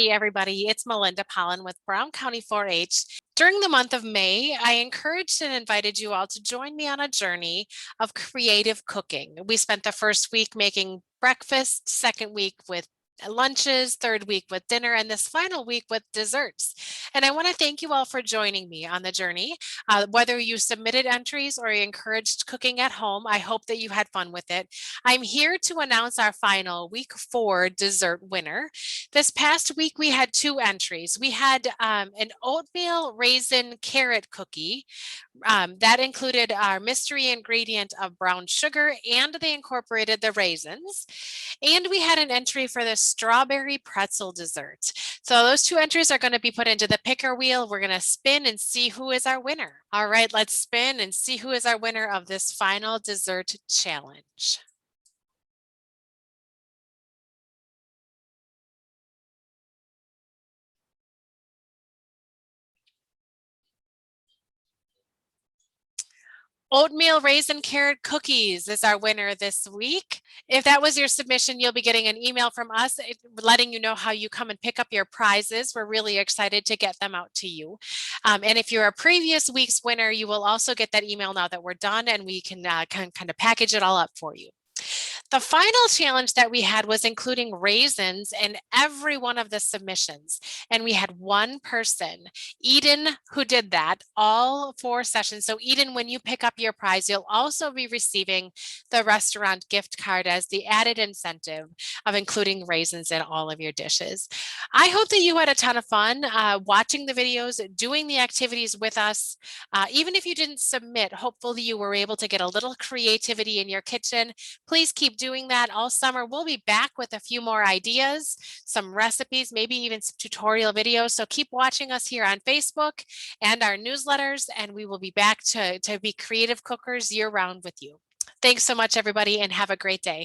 Hey everybody, it's Melinda Pollen with Brown County 4-H. During the month of May, I encouraged and invited you all to join me on a journey of creative cooking. We spent the first week making breakfast, second week with lunches, third week with dinner, and this final week with desserts. And I want to thank you all for joining me on the journey. Whether you submitted entries or you encouraged cooking at home, I hope that you had fun with it. I'm here to announce our final week 4 dessert winner. This past week, we had 2 entries. We had an oatmeal raisin carrot cookie. That included our mystery ingredient of brown sugar, and they incorporated the raisins. And we had an entry for the strawberry pretzel dessert. So those 2 entries are going to be put into the picker wheel. We're going to spin and see who is our winner. All right, let's spin and see who is our winner of this final dessert challenge. Oatmeal Raisin Carrot Cookies is our winner this week. If that was your submission, you'll be getting an email from us letting you know how you come and pick up your prizes. We're really excited to get them out to you. And if you're a previous week's winner, you will also get that email now that we're done, and we can kind of package it all up for you. The final challenge that we had was including raisins in every one of the submissions. And we had one person, Eden, who did that all 4 sessions. So Eden, when you pick up your prize, you'll also be receiving the restaurant gift card as the added incentive of including raisins in all of your dishes. I hope that you had a ton of fun watching the videos, doing the activities with us. Even if you didn't submit, hopefully you were able to get a little creativity in your kitchen. Please keep doing that all summer. We'll be back with a few more ideas, some recipes, maybe even some tutorial videos. So keep watching us here on Facebook and our newsletters, and we will be back to be creative cookers year round with you. Thanks so much, everybody, and have a great day.